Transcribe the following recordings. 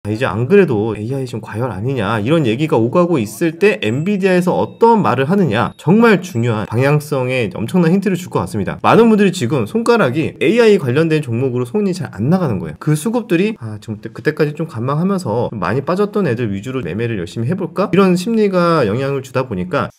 이제 안 그래도 AI 좀 과열 아니냐 이런 얘기가 오가고 있을 때 엔비디아에서 어떤 말을 하느냐 정말 중요한 방향성에 엄청난 힌트를 줄 것 같습니다. 많은 분들이 지금 손가락이 AI 관련된 종목으로 손이 잘 안 나가는 거예요. 그 수급들이 지금 그때까지 좀 관망하면서 많이 빠졌던 애들 위주로 매매를 열심히 해볼까? 이런 심리가 영향을 주다 보니까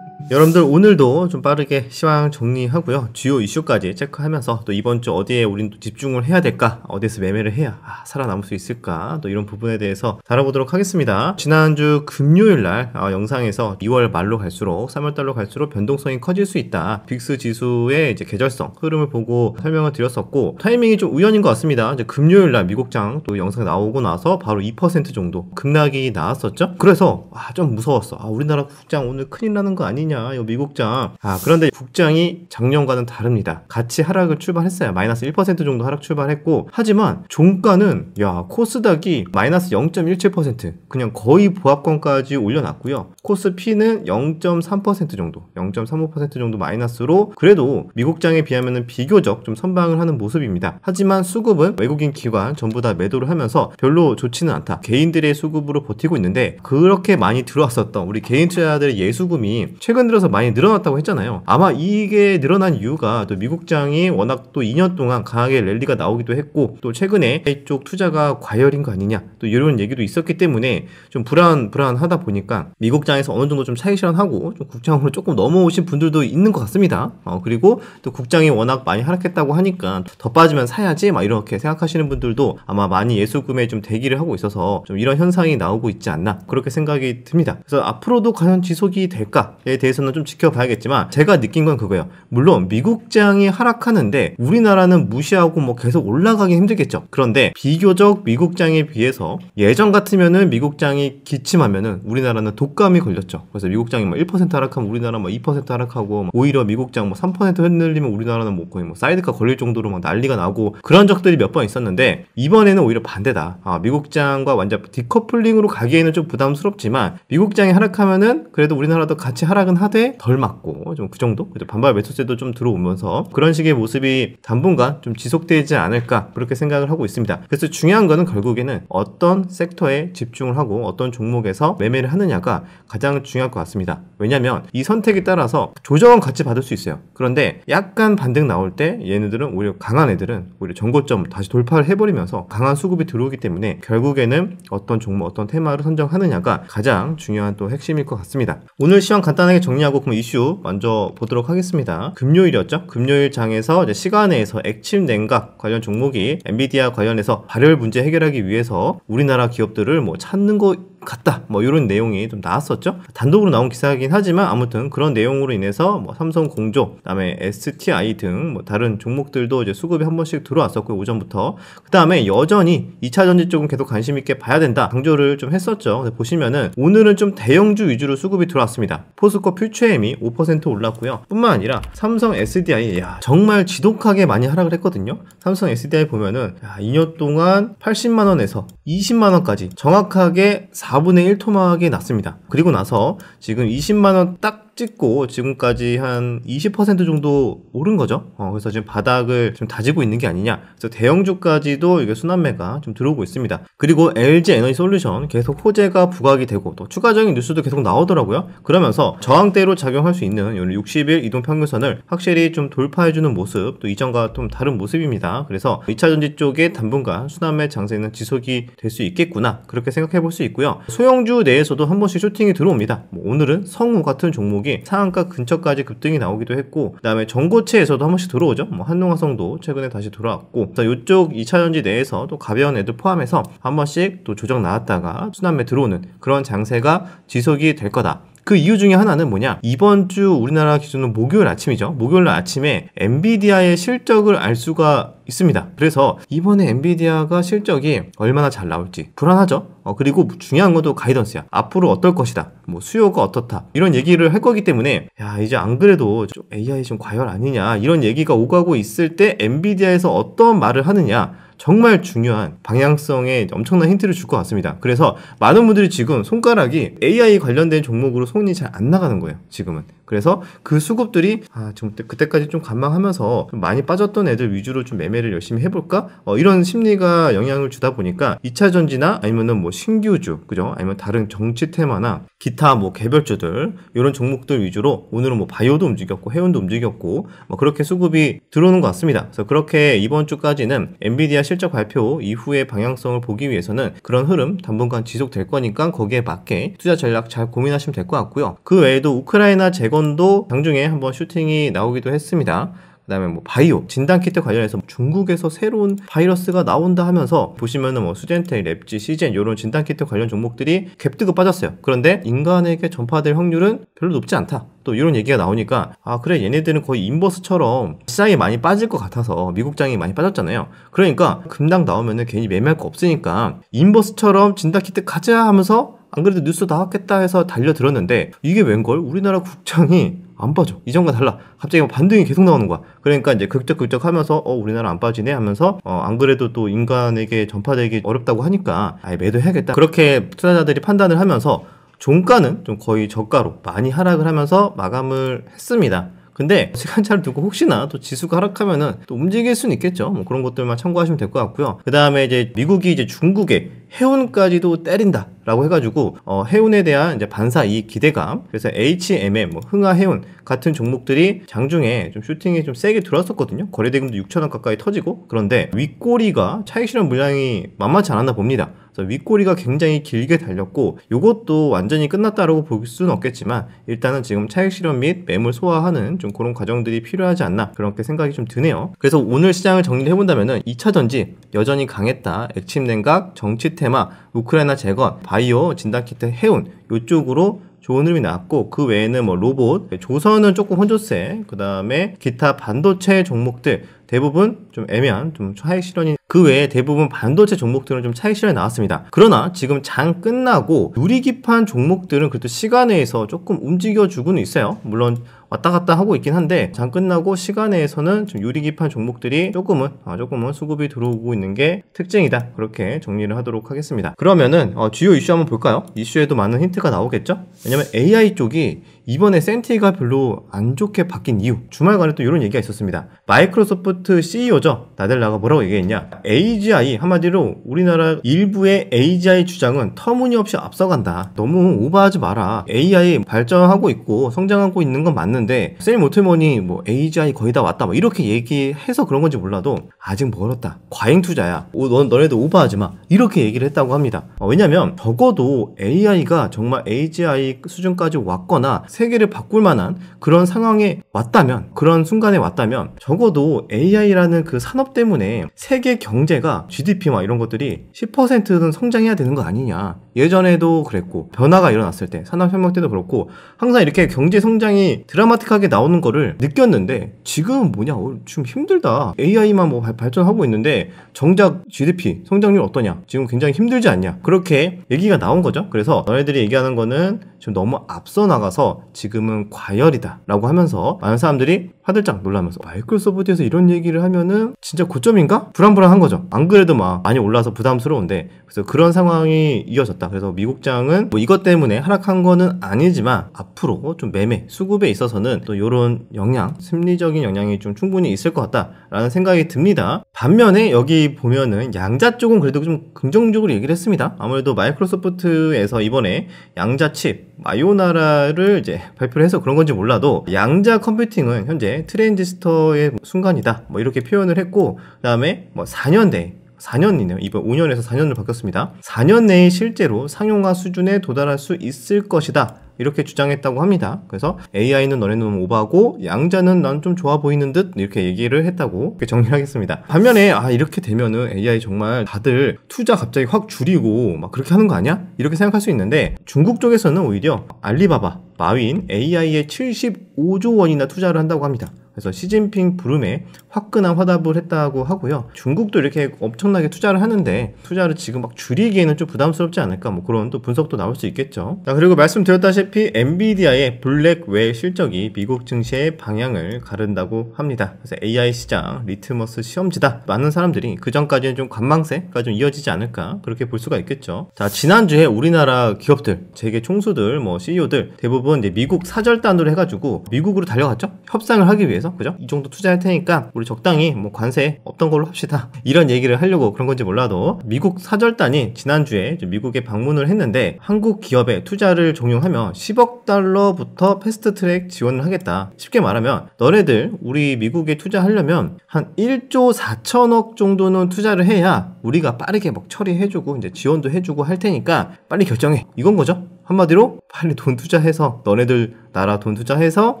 여러분들 오늘도 좀 빠르게 시황 정리하고요. 주요 이슈까지 체크하면서 또 이번 주 어디에 우린 또 집중을 해야 될까? 어디에서 매매를 해야 살아남을 수 있을까? 또 이런 부분에 대해서 다뤄보도록 하겠습니다. 지난주 금요일날 영상에서 2월 말로 갈수록 3월달로 갈수록 변동성이 커질 수 있다. 빅스 지수의 이제 계절성 흐름을 보고 설명을 드렸었고 타이밍이 좀 우연인 것 같습니다. 이제 금요일날 미국장 또 영상 나오고 나서 바로 2% 정도 급락이 나왔었죠. 그래서 좀 무서웠어. 우리나라 국장 오늘 큰일 나는 거 아니냐? 이거 미국장. 그런데 국장이 작년과는 다릅니다. 같이 하락을 출발했어요. 마이너스 1% 정도 하락 출발했고 하지만 종가는 코스닥이 마이너스 0.17% 그냥 거의 보합권까지 올려놨고요. 코스피는 0.3% 정도 0.35% 정도 마이너스로 그래도 미국장에 비하면 비교적 좀 선방을 하는 모습입니다. 하지만 수급은 외국인 기관 전부 다 매도를 하면서 별로 좋지는 않다. 개인들의 수급으로 버티고 있는데 그렇게 많이 들어왔었던 우리 개인 투자자들의 예수금이 최근 들어서 많이 늘어났다고 했잖아요. 아마 이게 늘어난 이유가 또 미국장이 워낙 또 2년 동안 강하게 랠리가 나오기도 했고 또 최근에 이쪽 투자가 과열인 거 아니냐 또 이런 얘기도 있었기 때문에 좀 불안하다 보니까 미국장에서 어느 정도 좀 차익 실현하고 좀 국장으로 조금 넘어오신 분들도 있는 것 같습니다. 그리고 또 국장이 워낙 많이 하락했다고 하니까 더 빠지면 사야지 이렇게 생각하시는 분들도 아마 많이 예수금에 좀 대기를 하고 있어서 좀 이런 현상이 나오고 있지 않나 그렇게 생각이 듭니다. 그래서 앞으로도 과연 지속이 될까에 대해서는 좀 지켜봐야겠지만 제가 느낀 건 그거예요. 물론 미국장이 하락하는데 우리나라는 무시하고 계속 올라가기 힘들겠죠. 그런데 비교적 미국장에 비해서 예전 같으면은 미국장이 기침하면은 우리나라는 독감이 걸렸죠. 그래서 미국장이 1% 하락하면 우리나라 2% 하락하고 오히려 미국장 3% 흔들리면 우리나라는 거의 사이드카 걸릴 정도로 난리가 나고 그런 적들이 몇 번 있었는데 이번에는 오히려 반대다. 미국장과 완전 디커플링으로 가기에는 좀 부담스럽지만 미국장이 하락하면은 그래도 우리나라도 같이 하락은 하되 덜 맞고 좀 그 정도? 반발 매수세도 좀 들어오면서 그런 식의 모습이 당분간 좀 지속되지 않을까 그렇게 생각을 하고 있습니다. 그래서 중요한 거는 결국에는 어떤 섹터에 집중을 하고 어떤 종목에서 매매를 하느냐가 가장 중요할 것 같습니다. 왜냐면 이 선택에 따라서 조정은 같이 받을 수 있어요. 그런데 약간 반등 나올 때 얘네들은 오히려 강한 애들은 오히려 전고점 다시 돌파를 해버리면서 강한 수급이 들어오기 때문에 결국에는 어떤 종목 어떤 테마를 선정하느냐가 가장 중요한 또 핵심일 것 같습니다. 오늘 시황 간단하게 정리하고 그럼 이슈 먼저 보도록 하겠습니다. 금요일이었죠. 금요일 장에서 이제 시간에서 액침 냉각 관련 종목이 엔비디아 관련해서 발열 문제 해결하기 위해서 우리나라 기업들을 찾는 거 같다 이런 내용이 좀 나왔었죠. 단독으로 나온 기사이긴 하지만 아무튼 그런 내용으로 인해서 삼성 공조 그다음에 STI 등 다른 종목들도 이제 수급이 한 번씩 들어왔었고요. 오전부터 그 다음에 여전히 2차전지 쪽은 계속 관심 있게 봐야 된다 강조를 좀 했었죠. 보시면은 오늘은 좀 대형주 위주로 수급이 들어왔습니다. 포스코 퓨처엠이 5% 올랐고요. 뿐만 아니라 삼성 SDI 정말 지독하게 많이 하락을 했거든요. 삼성 SDI 보면은 2년 동안 80만원에서 20만원까지 정확하게 4분의 1 토막이 났습니다. 그리고 나서 지금 20만원 딱 찍고 지금까지 한 20% 정도 오른 거죠. 그래서 지금 바닥을 좀 다지고 있는 게 아니냐. 그래서 대형주까지도 이게 순환매가 좀 들어오고 있습니다. 그리고 LG 에너지 솔루션 계속 호재가 부각이 되고 또 추가적인 뉴스도 계속 나오더라고요. 그러면서 저항대로 작용할 수 있는 60일 이동평균선을 확실히 좀 돌파해주는 모습, 또 이전과 좀 다른 모습입니다. 그래서 2차전지 쪽에 당분간 순환매 장세는 지속이 될 수 있겠구나 그렇게 생각해 볼 수 있고요. 소형주 내에서도 한 번씩 쇼팅이 들어옵니다. 오늘은 성우 같은 종목이 상한가 근처까지 급등이 나오기도 했고 그 다음에 전고체에서도 한 번씩 들어오죠. 한농화성도 최근에 다시 들어왔고 이쪽 2차전지 내에서 또 가벼운 애들 포함해서 한 번씩 또 조정 나왔다가 순환매 들어오는 그런 장세가 지속이 될 거다. 그 이유 중에 하나는 뭐냐? 이번 주 우리나라 기준은 목요일 아침이죠. 목요일 아침에 엔비디아의 실적을 알 수가 있습니다. 그래서 이번에 엔비디아가 실적이 얼마나 잘 나올지 불안하죠. 그리고 중요한 것도 가이던스야. 앞으로 어떨 것이다. 수요가 어떻다. 이런 얘기를 할 거기 때문에 이제 안 그래도 좀 AI 좀 과열 아니냐 이런 얘기가 오가고 있을 때 엔비디아에서 어떤 말을 하느냐 정말 중요한 방향성에 엄청난 힌트를 줄 것 같습니다. 그래서 많은 분들이 지금 손가락이 AI 관련된 종목으로 손이 잘 안 나가는 거예요. 지금은 그래서 그 수급들이 지금 그때까지 좀 관망하면서 좀 많이 빠졌던 애들 위주로 좀 매매를 열심히 해볼까? 이런 심리가 영향을 주다 보니까 2차 전지나 아니면은 뭐 신규주, 그죠? 아니면 다른 정치 테마나 기타 뭐 개별주들 이런 종목들 위주로 오늘은 뭐 바이오도 움직였고 해운도 움직였고 뭐 그렇게 수급이 들어오는 것 같습니다. 그래서 그렇게 이번 주까지는 엔비디아 실적 발표 이후의 방향성을 보기 위해서는 그런 흐름 당분간 지속될 거니까 거기에 맞게 투자 전략 잘 고민하시면 될 것 같고요. 그 외에도 우크라이나 재건도 장중에 한번 슈팅이 나오기도 했습니다. 그 다음에 뭐 바이오, 진단키트 관련해서 중국에서 새로운 바이러스가 나온다 하면서 보시면은 뭐 수젠텍, 랩지, 시젠 이런 진단키트 관련 종목들이 갭뜨고 빠졌어요. 그런데 인간에게 전파될 확률은 별로 높지 않다. 또 이런 얘기가 나오니까 그래 얘네들은 거의 인버스처럼 시장이 많이 빠질 것 같아서 미국장이 많이 빠졌잖아요. 그러니까 급락 나오면은 괜히 매매할 거 없으니까 인버스처럼 진단키트 가자 하면서 안 그래도 뉴스 나왔겠다 해서 달려들었는데 이게 웬걸? 우리나라 국장이 안 빠져. 이전과 달라. 갑자기 반등이 계속 나오는 거야. 그러니까 이제 극적극적 하면서 우리나라 안 빠지네 하면서 안 그래도 또 인간에게 전파되기 어렵다고 하니까 매도해야겠다. 그렇게 투자자들이 판단을 하면서 종가는 좀 거의 저가로 많이 하락을 하면서 마감을 했습니다. 근데 시간차를 두고 혹시나 또 지수가 하락하면은 또 움직일 수는 있겠죠. 뭐 그런 것들만 참고하시면 될 것 같고요. 그 다음에 이제 미국이 이제 중국에 해운까지도 때린다 라고 해가지고 해운에 대한 이제 반사 이익 기대감, 그래서 HMM, 뭐 흥하해운 같은 종목들이 장중에 좀 슈팅이 좀 세게 들어왔었거든요. 거래대금도 6천원 가까이 터지고. 그런데 윗꼬리가 차익 실현 물량이 만만치 않았나 봅니다. 그래서 윗꼬리가 굉장히 길게 달렸고 이것도 완전히 끝났다라고 볼 수는 없겠지만 일단은 지금 차익 실현 및 매물 소화하는 좀 그런 과정들이 필요하지 않나 그렇게 생각이 좀 드네요. 그래서 오늘 시장을 정리를 해본다면은 2차 전지 여전히 강했다. 액침 냉각, 정치 테마, 우크라이나 재건, 바이오, 진단키트, 해운 이쪽으로 좋은 흐름이 나왔고 그 외에는 뭐 로봇, 조선은 조금 혼조세, 그 다음에 기타 반도체 종목들 대부분 좀 애매한 좀 차익 실현이 그 외에 대부분 반도체 종목들은 좀 차익 실현이 나왔습니다. 그러나 지금 장 끝나고 누리기판 종목들은 그래도 시간에서 조금 움직여주고는 있어요. 물론 왔다 갔다 하고 있긴 한데 장 끝나고 시간에서는 좀 유리기판 종목들이 조금은 수급이 들어오고 있는 게 특징이다. 그렇게 정리를 하도록 하겠습니다. 그러면은 주요 이슈 한번 볼까요? 이슈에도 많은 힌트가 나오겠죠? 왜냐면 AI 쪽이 이번에 센티가 별로 안 좋게 바뀐 이유, 주말간에 또 이런 얘기가 있었습니다. 마이크로소프트 CEO죠. 나델라가 뭐라고 얘기했냐? AGI, 한마디로 우리나라 일부의 AGI 주장은 터무니없이 앞서간다. 너무 오버하지 마라. AI 발전하고 있고 성장하고 있는 건 맞는데 셀 모틀먼이 뭐 AGI 거의 다 왔다 뭐 이렇게 얘기해서 그런 건지 몰라도 아직 멀었다. 과잉 투자야. 너네들 오버하지 마. 이렇게 얘기를 했다고 합니다. 왜냐면 적어도 AI가 정말 AGI 수준까지 왔거나 세계를 바꿀 만한 그런 상황에 왔다면, 그런 순간에 왔다면 적어도 AI라는 그 산업 때문에 세계 경제가 GDP 막 이런 것들이 10%는 성장해야 되는 거 아니냐. 예전에도 그랬고 변화가 일어났을 때 산업혁명 때도 그렇고 항상 이렇게 경제 성장이 드라마틱하게 나오는 거를 느꼈는데 지금은 뭐냐, 좀 힘들다. AI만 뭐 발전하고 있는데 정작 GDP 성장률 어떠냐, 지금 굉장히 힘들지 않냐, 그렇게 얘기가 나온 거죠. 그래서 너네들이 얘기하는 거는 좀 너무 앞서 나가서 지금은 과열이다 라고 하면서 많은 사람들이 화들짝 놀라면서 마이크로소프트에서 이런 얘기를 하면은 진짜 고점인가? 불안불안한 거죠. 안 그래도 막 많이 올라서 부담스러운데, 그래서 그런 상황이 이어졌다. 그래서 미국장은 뭐 이것 때문에 하락한 거는 아니지만 앞으로 좀 매매, 수급에 있어서는 또 이런 영향, 심리적인 영향이 좀 충분히 있을 것 같다라는 생각이 듭니다. 반면에 여기 보면은 양자 쪽은 그래도 좀 긍정적으로 얘기를 했습니다. 아무래도 마이크로소프트에서 이번에 양자 칩, 마요나라를 이제 발표를 해서 그런 건지 몰라도 양자 컴퓨팅은 현재 트랜지스터의 순간이다. 뭐 이렇게 표현을 했고, 그 다음에 뭐 4년 내에 4년이네요. 이번 5년에서 4년으로 바뀌었습니다. 4년 내에 실제로 상용화 수준에 도달할 수 있을 것이다. 이렇게 주장했다고 합니다. 그래서 AI는 너네는 너무 오버하고 양자는 난 좀 좋아 보이는 듯 이렇게 얘기를 했다고 이렇게 정리하겠습니다. 반면에 이렇게 되면은 AI 정말 다들 투자 갑자기 확 줄이고 막 그렇게 하는 거 아니야? 이렇게 생각할 수 있는데 중국 쪽에서는 오히려 알리바바, 마윈, AI에 75조 원이나 투자를 한다고 합니다. 그래서 시진핑 부름에 화끈한 화답을 했다고 하고요. 중국도 이렇게 엄청나게 투자를 하는데 투자를 지금 막 줄이기에는 좀 부담스럽지 않을까, 뭐 그런 또 분석도 나올 수 있겠죠. 자, 그리고 말씀드렸다시피 엔비디아의 블랙웰 실적이 미국 증시의 방향을 가른다고 합니다. 그래서 AI 시장 리트머스 시험지다. 많은 사람들이 그 전까지는 좀 관망세가 좀 이어지지 않을까, 그렇게 볼 수가 있겠죠. 자, 지난주에 우리나라 기업들, 재계 총수들, 뭐 CEO들 대부분 이제 미국 사절단으로 해가지고 미국으로 달려갔죠. 협상을 하기 위해서, 그죠? 이 정도 투자할 테니까 우리 적당히 뭐 관세 없던 걸로 합시다. 이런 얘기를 하려고 그런 건지 몰라도 미국 사절단이 지난주에 미국에 방문을 했는데 한국 기업에 투자를 종용하면 10억 달러부터 패스트트랙 지원을 하겠다. 쉽게 말하면 너네들 우리 미국에 투자하려면 한 1조 4천억 정도는 투자를 해야 우리가 빠르게 막 처리해주고 이제 지원도 해주고 할 테니까 빨리 결정해. 이건 거죠. 한마디로 빨리 돈 투자해서 너네들 나라 돈 투자해서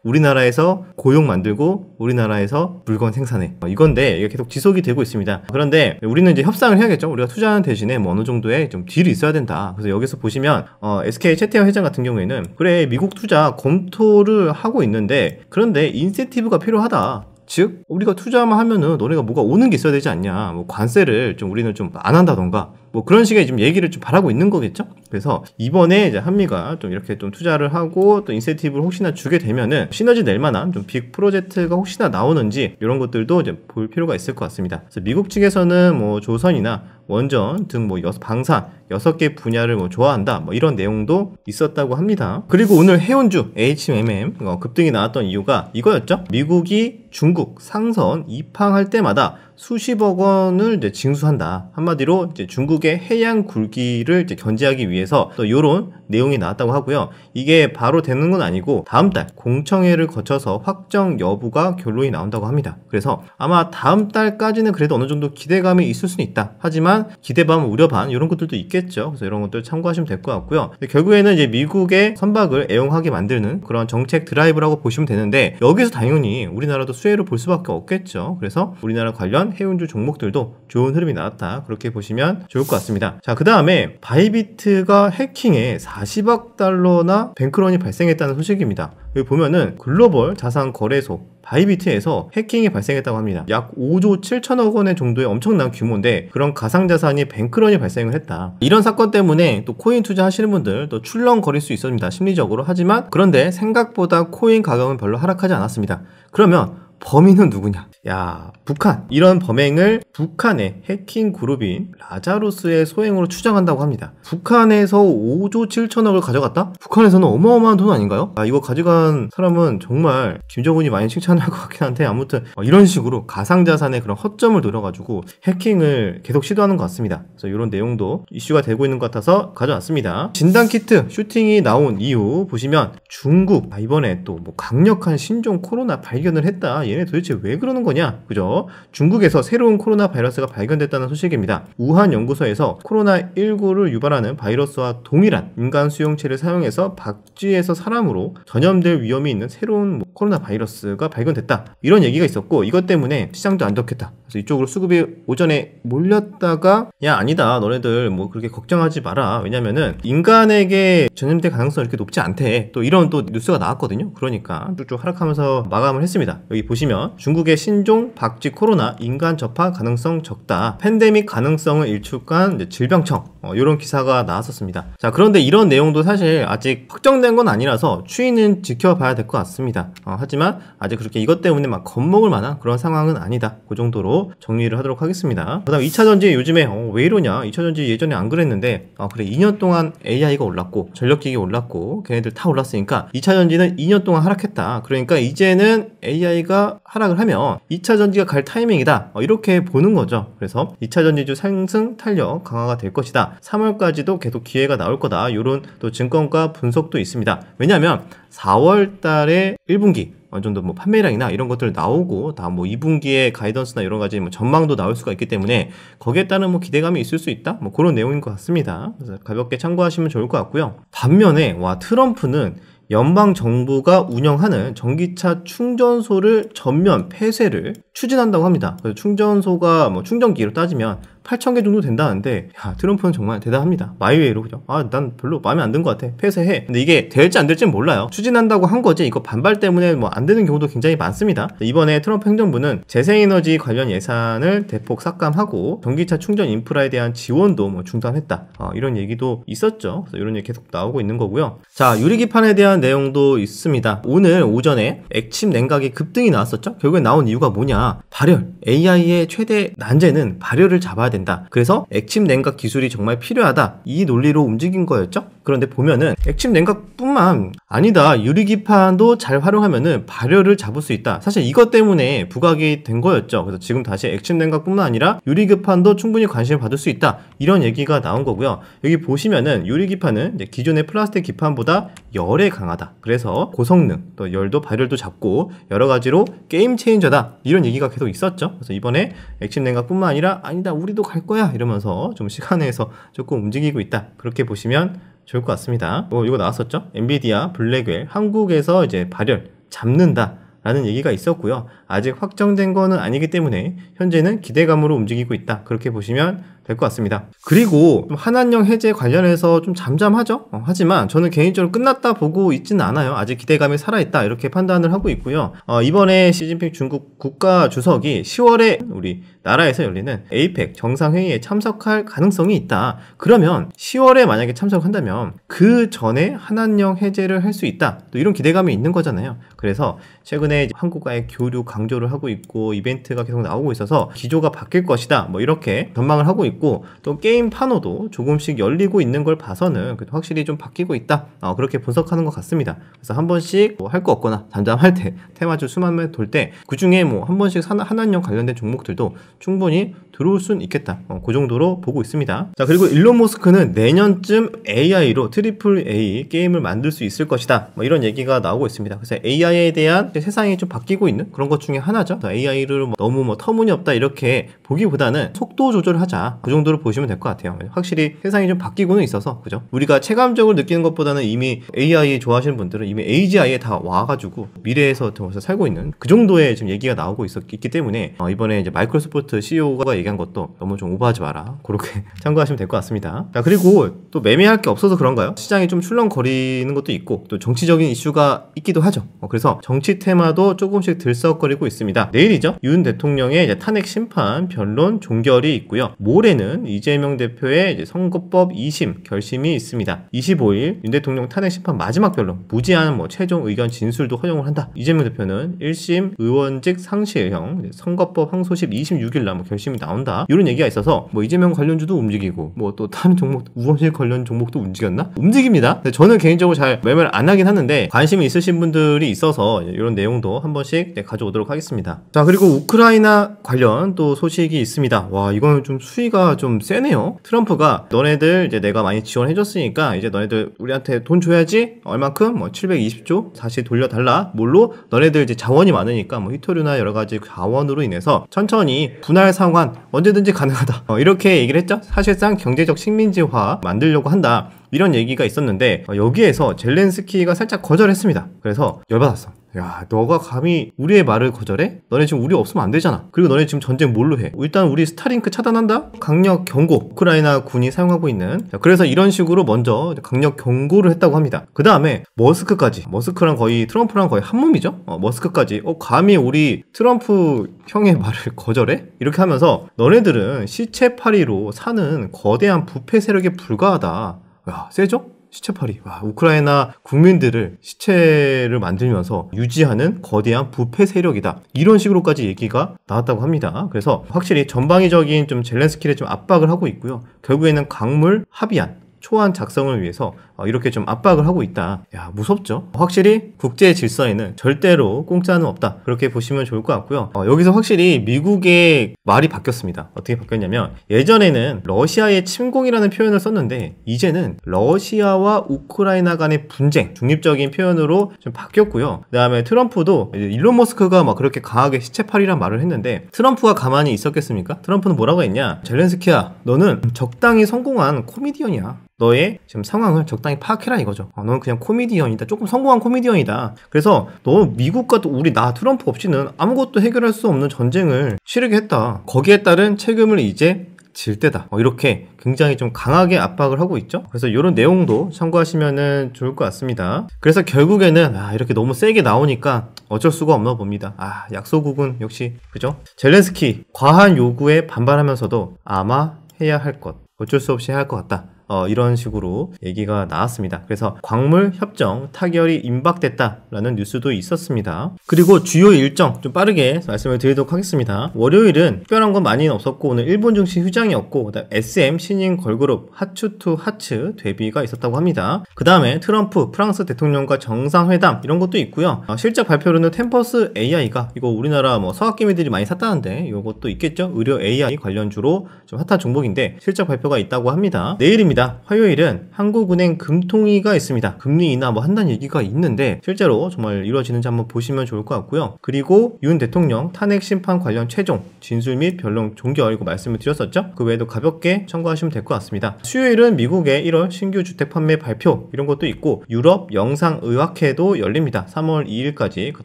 우리나라에서 고용 만들고 우리나라에서 물건 생산해. 이건데 이게 계속 지속이 되고 있습니다. 그런데 우리는 이제 협상을 해야겠죠. 우리가 투자하는 대신에 뭐 어느 정도의 좀 딜이 있어야 된다. 그래서 여기서 보시면 SK 최태원 회장 같은 경우에는 그래 미국 투자 검토를 하고 있는데 그런데 인센티브가 필요하다. 즉 우리가 투자만 하면은 너네가 뭐가 오는 게 있어야 되지 않냐, 뭐 관세를 좀 우리는 좀 안 한다던가 뭐 그런 식의 지금 얘기를 좀 바라고 있는 거겠죠. 그래서 이번에 이제 한미가 좀 이렇게 좀 투자를 하고 또 인센티브를 혹시나 주게 되면은 시너지 낼 만한 좀 빅 프로젝트가 혹시나 나오는지 이런 것들도 이제 볼 필요가 있을 것 같습니다. 그래서 미국 측에서는 뭐 조선이나 원전 등 뭐 방산 6개 분야를 뭐 좋아한다, 뭐 이런 내용도 있었다고 합니다. 그리고 오늘 해운주 HMM 급등이 나왔던 이유가 이거였죠. 미국이 중국 상선 입항할 때마다 수십억 원을 이제 징수한다. 한마디로 이제 중국의 해양 굴기를 이제 견제하기 위해서 또 이런 내용이 나왔다고 하고요. 이게 바로 되는 건 아니고 다음 달 공청회를 거쳐서 확정 여부가 결론이 나온다고 합니다. 그래서 아마 다음 달까지는 그래도 어느 정도 기대감이 있을 수는 있다. 하지만 기대 반 우려 반 이런 것들도 있겠죠. 그래서 이런 것들 참고하시면 될 것 같고요. 결국에는 이제 미국의 선박을 애용하게 만드는 그런 정책 드라이브라고 보시면 되는데 여기서 당연히 우리나라도 수혜를 볼 수밖에 없겠죠. 그래서 우리나라 관련 해운주 종목들도 좋은 흐름이 나왔다. 그렇게 보시면 좋을 것 같습니다. 자, 그 다음에 바이비트가 해킹에 40억 달러나 뱅크런이 발생했다는 소식입니다. 여기 보면은 글로벌 자산 거래소 바이비트에서 해킹이 발생했다고 합니다. 약 5조 7천억 원의 정도의 엄청난 규모인데 그런 가상자산이 뱅크런이 발생을 했다. 이런 사건 때문에 또 코인 투자하시는 분들 또 출렁거릴 수 있습니다. 심리적으로. 하지만 그런데 생각보다 코인 가격은 별로 하락하지 않았습니다. 그러면 범인은 누구냐? 야, 북한. 이런 범행을 북한의 해킹 그룹인 라자루스의 소행으로 추정한다고 합니다. 북한에서 5조 7천억을 가져갔다? 북한에서는 어마어마한 돈 아닌가요? 이거 가져간 사람은 정말 김정은이 많이 칭찬할 것 같긴 한데 아무튼 이런 식으로 가상자산의 그런 허점을 노려가지고 해킹을 계속 시도하는 것 같습니다. 그래서 이런 내용도 이슈가 되고 있는 것 같아서 가져왔습니다. 진단키트 슈팅이 나온 이후 보시면 중국 이번에 또 뭐 강력한 신종 코로나 발견을 했다. 얘네 도대체 왜 그러는 거냐? 그죠? 중국에서 새로운 코로나 바이러스가 발견됐다는 소식입니다. 우한 연구소에서 코로나19를 유발하는 바이러스와 동일한 인간 수용체를 사용해서 박쥐에서 사람으로 전염될 위험이 있는 새로운 코로나 바이러스가 발견됐다. 이런 얘기가 있었고 이것 때문에 시장도 안 좋겠다. 그래서 이쪽으로 수급이 오전에 몰렸다가 야 아니다 너네들 뭐 그렇게 걱정하지 마라. 왜냐면은 인간에게 전염될 가능성이 이렇게 높지 않대. 또 이런 또 뉴스가 나왔거든요. 그러니까 쭉쭉 하락하면서 마감을 했습니다. 여기 보시면 중국의 신종 박쥐 코로나 인간 접하 가능성 적다. 팬데믹 가능성을 일축한 이제 질병청 이런 기사가 나왔었습니다. 자, 그런데 이런 내용도 사실 아직 확정된 건 아니라서 추이는 지켜봐야 될 것 같습니다. 하지만 아직 그렇게 이것 때문에 막 겁먹을 만한 그런 상황은 아니다. 그 정도로 정리를 하도록 하겠습니다. 그 다음 2차전지 요즘에 왜 이러냐? 2차전지 예전에 안 그랬는데 그래 2년 동안 AI가 올랐고 전력기기 올랐고 걔네들 다 올랐으니까 2차전지는 2년 동안 하락했다. 그러니까 이제는 AI가 하락을 하면 2차전지가 갈 타이밍이다. 이렇게 보는 거죠. 그래서 2차전지주 상승 탄력 강화가 될 것이다. 3월까지도 계속 기회가 나올 거다. 이런 또 증권가 분석도 있습니다. 왜냐하면 4월 달에 1분기 어느 정도 뭐 판매량이나 이런 것들 나오고 다 뭐 2분기에 가이던스나 여러 가지 뭐 전망도 나올 수가 있기 때문에 거기에 따른 뭐 기대감이 있을 수 있다. 뭐 그런 내용인 것 같습니다. 그래서 가볍게 참고하시면 좋을 것 같고요. 반면에 트럼프는 연방 정부가 운영하는 전기차 충전소를 전면 폐쇄를 추진한다고 합니다. 그래서 충전소가 뭐 충전기로 따지면 8,000개 정도 된다는데, 야, 트럼프는 정말 대단합니다. 마이웨이로, 그죠? 난 별로 마음에 안 든 것 같아. 폐쇄해. 근데 이게 될지 안 될지는 몰라요. 추진한다고 한 거지, 이거 반발 때문에 뭐 안 되는 경우도 굉장히 많습니다. 이번에 트럼프 행정부는 재생에너지 관련 예산을 대폭 삭감하고 전기차 충전 인프라에 대한 지원도 뭐 중단했다. 이런 얘기도 있었죠. 그래서 이런 얘기 계속 나오고 있는 거고요. 자, 유리기판에 대한 내용도 있습니다. 오늘 오전에 액침 냉각이 급등이 나왔었죠. 결국에 나온 이유가 뭐냐? 발열. AI의 최대 난제는 발열을 잡아야 된다. 그래서 액침 냉각 기술이 정말 필요하다. 이 논리로 움직인 거였죠. 그런데 보면은 액침 냉각뿐만 아니다. 유리기판도 잘 활용하면은 발열을 잡을 수 있다. 사실 이것 때문에 부각이 된 거였죠. 그래서 지금 다시 액침 냉각뿐만 아니라 유리기판도 충분히 관심을 받을 수 있다. 이런 얘기가 나온 거고요. 여기 보시면은 유리기판은 이제 기존의 플라스틱 기판보다 열에 강하다. 그래서 고성능, 또 열도 발열도 잡고 여러 가지로 게임 체인저다. 이런 얘기가 계속 있었죠. 그래서 이번에 액침 냉각뿐만 아니라 아니다. 우리도 갈 거야. 이러면서 좀 시간에서 조금 움직이고 있다. 그렇게 보시면 좋을 것 같습니다. 이거 나왔었죠? 엔비디아 블랙웰 한국에서 이제 발열 잡는다 라는 얘기가 있었고요. 아직 확정된 거는 아니기 때문에 현재는 기대감으로 움직이고 있다. 그렇게 보시면 될 것 같습니다. 그리고 한한령 해제 관련해서 좀 잠잠하죠? 하지만 저는 개인적으로 끝났다 보고 있지는 않아요. 아직 기대감이 살아있다. 이렇게 판단을 하고 있고요. 이번에 시진핑 중국 국가 주석이 10월에 우리 나라에서 열리는 에이펙 정상회의에 참석할 가능성이 있다. 그러면 10월에 만약에 참석한다면 그 전에 한한령 해제를 할 수 있다. 또 이런 기대감이 있는 거잖아요. 그래서 최근에 한국과의 교류 강조를 하고 있고 이벤트가 계속 나오고 있어서 기조가 바뀔 것이다. 뭐 이렇게 전망을 하고 있고 또 게임 판호도 조금씩 열리고 있는 걸 봐서는 확실히 좀 바뀌고 있다. 그렇게 분석하는 것 같습니다. 그래서 한 번씩 뭐 할 거 없거나 잠잠할 때 테마주 수만매 돌 때 그 중에 뭐 한 번씩 한한령 관련된 종목들도 충분히 들어올 순 있겠다. 그 정도로 보고 있습니다. 자, 그리고 일론 머스크는 내년쯤 AI로 트리플 A 게임을 만들 수 있을 것이다. 뭐 이런 얘기가 나오고 있습니다. 그래서 AI에 대한 세상이 좀 바뀌고 있는 그런 것 중에 하나죠. AI를 너무 터무니없다 이렇게 보기보다는 속도 조절을 하자. 그 정도로 보시면 될 것 같아요. 확실히 세상이 좀 바뀌고는 있어서, 그죠? 우리가 체감적으로 느끼는 것보다는 이미 AI 좋아하시는 분들은 이미 AGI에 다 와가지고 미래에서 벌써 살고 있는 그 정도의 지금 얘기가 나오고 있기 때문에 이번에 이제 마이크로소프트 CEO가 얘기한 것도 너무 좀 오버하지 마라. 그렇게 참고하시면 될 것 같습니다. 자, 그리고 또 매매할 게 없어서 그런가요? 시장이 좀 출렁거리는 것도 있고 또 정치적인 이슈가 있기도 하죠. 그래서 정치 테마도 조금씩 들썩거리고 있습니다. 내일이죠. 윤 대통령의 이제 탄핵 심판 변론 종결이 있고요. 모레는 이재명 대표의 이제 선거법 2심 결심이 있습니다. 25일 윤 대통령 탄핵 심판 마지막 변론, 무제한 뭐 최종 의견 진술도 허용을 한다. 이재명 대표는 1심 의원직 상실형 선거법 항소심 26일 날 결심이 나온다. 이런 얘기가 있어서 뭐 이재명 관련주도 움직이고 뭐 또 다른 종목, 우원실 관련 종목도 움직였나? 움직입니다. 저는 개인적으로 잘 매매를 안 하긴 하는데 관심이 있으신 분들이 있어서 이런 내용도 한 번씩 가져오도록 하겠습니다. 자, 그리고 우크라이나 관련 또 소식이 있습니다. 와, 이거는 좀 수위가 좀 세네요. 트럼프가 너네들 이제 내가 많이 지원해줬으니까 이제 너네들 우리한테 돈 줘야지. 얼만큼? 뭐 720조 다시 돌려달라. 뭘로? 너네들 이제 자원이 많으니까 뭐 히토류나 여러 가지 자원으로 인해서 천천히 분할 상환 언제든지 가능하다. 이렇게 얘기를 했죠. 사실상 경제적 식민지화 만들려고 한다. 이런 얘기가 있었는데 여기에서 젤렌스키가 살짝 거절했습니다. 그래서 열받았어. 야, 너가 감히 우리의 말을 거절해? 너네 지금 우리 없으면 안 되잖아. 그리고 너네 지금 전쟁 뭘로 해? 일단 우리 스타링크 차단한다? 강력 경고. 우크라이나 군이 사용하고 있는. 그래서 이런 식으로 먼저 강력 경고를 했다고 합니다. 그 다음에 머스크랑 거의 트럼프랑 거의 한 몸이죠. 머스크까지 감히 우리 트럼프 형의 말을 거절해? 이렇게 하면서 너네들은 시체파리로 사는 거대한 부패 세력에 불과하다. 야, 세죠? 시체팔이. 와, 우크라이나 국민들을 시체를 만들면서 유지하는 거대한 부패 세력이다. 이런 식으로까지 얘기가 나왔다고 합니다. 그래서 확실히 전방위적인 좀 젤렌스키를 좀 압박을 하고 있고요. 결국에는 강물 합의안, 초안 작성을 위해서 이렇게 좀 압박을 하고 있다. 야, 무섭죠? 확실히 국제 질서에는 절대로 공짜는 없다. 그렇게 보시면 좋을 것 같고요. 여기서 확실히 미국의 말이 바뀌었습니다. 어떻게 바뀌었냐면 예전에는 러시아의 침공이라는 표현을 썼는데 이제는 러시아와 우크라이나 간의 분쟁, 중립적인 표현으로 좀 바뀌었고요. 그 다음에 트럼프도 일론 머스크가 막 그렇게 강하게 시체팔이란 말을 했는데 트럼프가 가만히 있었겠습니까? 트럼프는 뭐라고 했냐? 젤렌스키야, 너는 적당히 성공한 코미디언이야. 너의 지금 상황을 적당히 파악해라 이거죠. 너는 그냥 코미디언이다. 조금 성공한 코미디언이다. 그래서 너 미국과 또 나 트럼프 없이는 아무것도 해결할 수 없는 전쟁을 치르게 했다. 거기에 따른 책임을 이제 질 때다. 이렇게 굉장히 좀 강하게 압박을 하고 있죠. 그래서 이런 내용도 참고하시면 좋을 것 같습니다. 그래서 결국에는 이렇게 너무 세게 나오니까 어쩔 수가 없나 봅니다. 약소국은 역시 그죠? 젤렌스키 과한 요구에 반발하면서도 아마 해야 할 것, 어쩔 수 없이 해야 할 것 같다. 이런 식으로 얘기가 나왔습니다. 그래서 광물 협정 타결이 임박됐다라는 뉴스도 있었습니다. 그리고 주요 일정 좀 빠르게 말씀을 드리도록 하겠습니다. 월요일은 특별한 건 많이는 없었고 오늘 일본 증시 휴장이었고 그다음 SM 신인 걸그룹 하츠2 하츠 데뷔가 있었다고 합니다. 그 다음에 트럼프 프랑스 대통령과 정상회담 이런 것도 있고요. 실적 발표로는 템퍼스 AI가 이거 우리나라 서학개미들이 많이 샀다는데 이것도 있겠죠. 의료 AI 관련주로 좀 핫한 종목인데 실적 발표가 있다고 합니다. 내일입니다. 화요일은 한국은행 금통위가 있습니다. 금리 인하 한다는 얘기가 있는데 실제로 정말 이루어지는지 한번 보시면 좋을 것 같고요. 그리고 윤 대통령 탄핵 심판 관련 최종 진술 및 변론 종결 이거 말씀을 드렸었죠. 그 외에도 가볍게 참고하시면 될 것 같습니다. 수요일은 미국의 1월 신규 주택 판매 발표 이런 것도 있고 유럽 영상의학회도 열립니다. 3월 2일까지. 그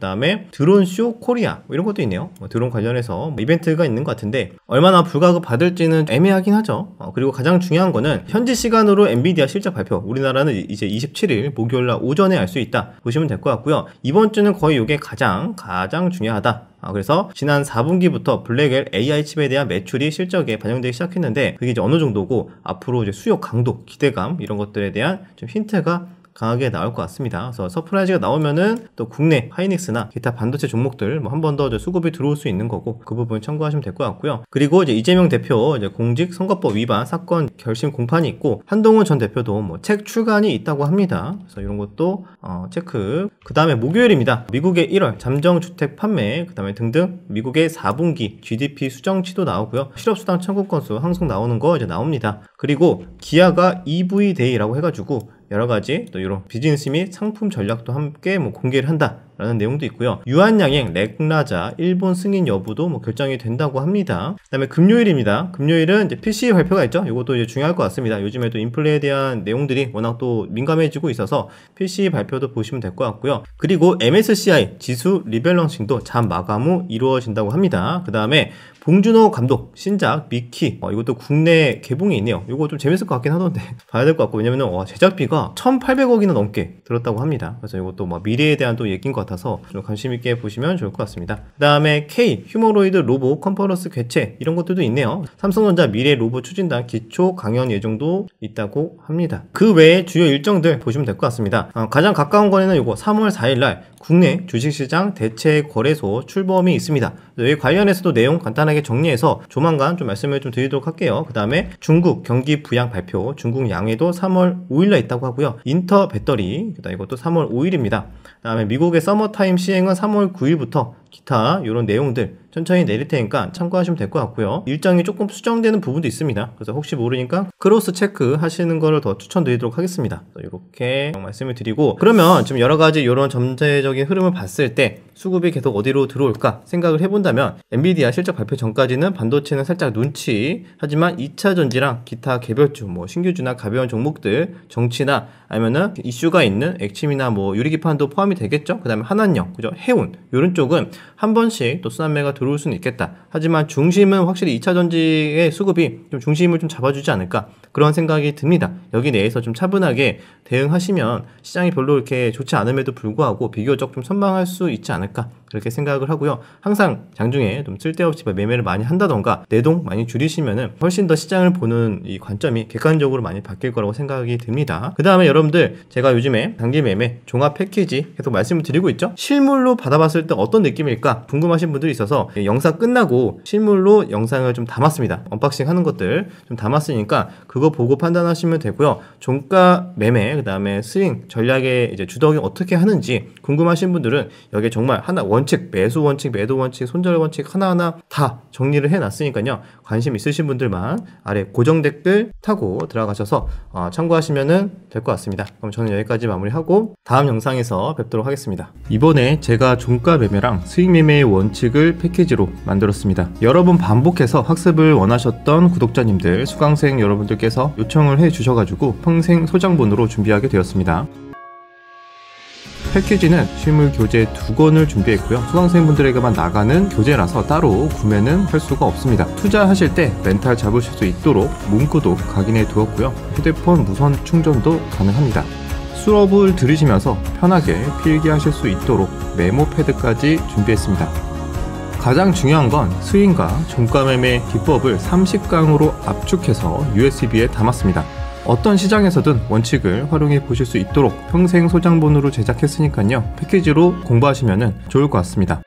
다음에 드론쇼 코리아 이런 것도 있네요. 드론 관련해서 이벤트가 있는 것 같은데 얼마나 불가급 받을지는 애매하긴 하죠. 그리고 가장 중요한 거는 현지 시간으로 엔비디아 실적 발표 우리나라는 이제 27일 목요일날 오전에 알 수 있다 보시면 될 것 같고요. 이번 주는 거의 이게 가장 중요하다. 그래서 지난 4분기부터 블랙엘 AI 칩에 대한 매출이 실적에 반영되기 시작했는데 그게 이제 어느 정도고 앞으로 이제 수요 강도, 기대감 이런 것들에 대한 좀 힌트가 강하게 나올 것 같습니다. 그래서 서프라이즈가 나오면은 또 국내 하이닉스나 기타 반도체 종목들 한 번 더 수급이 들어올 수 있는 거고 그 부분 참고하시면 될 것 같고요. 그리고 이제 이재명 대표 이제 공직선거법 위반 사건 결심 공판이 있고 한동훈 전 대표도 책 출간이 있다고 합니다. 그래서 이런 것도 체크. 그 다음에 목요일입니다. 미국의 1월 잠정주택 판매 그 다음에 등등 미국의 4분기 GDP 수정치도 나오고요. 실업수당 청구 건수 항상 나오는 거 이제 나옵니다. 그리고 기아가 EV 데이라고 해가지고 여러가지 또 이런 비즈니스 및 상품 전략도 함께 공개를 한다라는 내용도 있고요. 유한양행 렉라자 일본 승인 여부도 결정이 된다고 합니다. 그 다음에 금요일입니다. 금요일은 이제 PC 발표가 있죠. 이것도 이제 중요할 것 같습니다. 요즘에 또 인플레에 대한 내용들이 워낙 또 민감해지고 있어서 PC 발표도 보시면 될 것 같고요. 그리고 MSCI 지수 리밸런싱도 잠 마감 후 이루어진다고 합니다. 그 다음에 봉준호 감독 신작 미키 이것도 국내 개봉이 있네요. 이거 좀 재밌을 것 같긴 하던데 봐야 될 것 같고 왜냐면은 제작비가 1,800억이나 넘게 들었다고 합니다. 그래서 이것도 미래에 대한 또 얘기인 것 같아서 좀 관심 있게 보시면 좋을 것 같습니다. 그 다음에 K 휴머로이드 로봇 컨퍼런스 개최 이런 것들도 있네요. 삼성전자 미래 로봇 추진단 기초 강연 예정도 있다고 합니다. 그 외에 주요 일정들 보시면 될 것 같습니다. 가장 가까운 거에는 이거 3월 4일날 국내 주식시장 대체거래소 출범이 있습니다. 여기 관련해서도 내용 간단하게 정리해서 조만간 좀 말씀을 좀 드리도록 할게요. 그 다음에 중국 경기 부양 발표, 중국 양해도 3월 5일날 있다고 하고요. 인터 배터리, 그다음 이것도 3월 5일입니다. 그 다음에 미국의 서머타임 시행은 3월 9일부터 기타 이런 내용들 천천히 내릴 테니까 참고하시면 될 것 같고요. 일정이 조금 수정되는 부분도 있습니다. 그래서 혹시 모르니까 크로스 체크 하시는 거를 더 추천드리도록 하겠습니다. 이렇게 말씀을 드리고 그러면 지금 여러 가지 이런 전체적인 흐름을 봤을 때 수급이 계속 어디로 들어올까 생각을 해본다면 엔비디아 실적 발표 전까지는 반도체는 살짝 눈치 하지만 2차 전지랑 기타 개별주 신규주나 가벼운 종목들 정치나 아니면은 이슈가 있는 액침이나 유리기판도 포함이 되겠죠. 그 다음에 한한령, 그죠? 해운 이런 쪽은 한 번씩 또 순환매가 들어올 수는 있겠다. 하지만 중심은 확실히 2차 전지의 수급이 좀 중심을 좀 잡아주지 않을까 그런 생각이 듭니다. 여기 내에서 좀 차분하게 대응하시면 시장이 별로 이렇게 좋지 않음에도 불구하고 비교적 좀 선방할 수 있지 않을까 그렇게 생각을 하고요. 항상 장중에 좀 쓸데없이 매매를 많이 한다던가 내동 많이 줄이시면은 훨씬 더 시장을 보는 이 관점이 객관적으로 많이 바뀔 거라고 생각이 듭니다. 그 다음에 여러분들 제가 요즘에 단기 매매 종합 패키지 계속 말씀을 드리고 있죠. 실물로 받아봤을 때 어떤 느낌일까 궁금하신 분들이 있어서 영상 끝나고 실물로 영상을 좀 담았습니다. 언박싱 하는 것들 좀 담았으니까 그거 보고 판단하시면 되고요. 종가 매매 그 다음에 스윙 전략의 이제 주덕이 어떻게 하는지 궁금하신 분들은 여기에 정말 하나 원칙, 매수 원칙, 매도 원칙, 손절 원칙 하나하나 다 정리를 해놨으니까요. 관심 있으신 분들만 아래 고정 댓글 타고 들어가셔서 참고하시면 될 것 같습니다. 그럼 저는 여기까지 마무리하고 다음 영상에서 뵙도록 하겠습니다. 이번에 제가 종가 매매랑 수익 매매의 원칙을 패키지로 만들었습니다. 여러 번 반복해서 학습을 원하셨던 구독자님들, 수강생 여러분들께서 요청을 해주셔가지고 평생 소장본으로 준비하게 되었습니다. 패키지는 실물 교재 2권을 준비했고요. 수강생분들에게만 나가는 교재라서 따로 구매는 할 수가 없습니다. 투자하실 때 멘탈 잡으실 수 있도록 문구도 각인해 두었고요. 휴대폰 무선 충전도 가능합니다. 수업을 들으시면서 편하게 필기하실 수 있도록 메모 패드까지 준비했습니다. 가장 중요한 건 스윙과 종가매매 기법을 30강으로 압축해서 USB에 담았습니다. 어떤 시장에서든 원칙을 활용해 보실 수 있도록 평생 소장본으로 제작했으니까요. 패키지로 공부하시면 좋을 것 같습니다.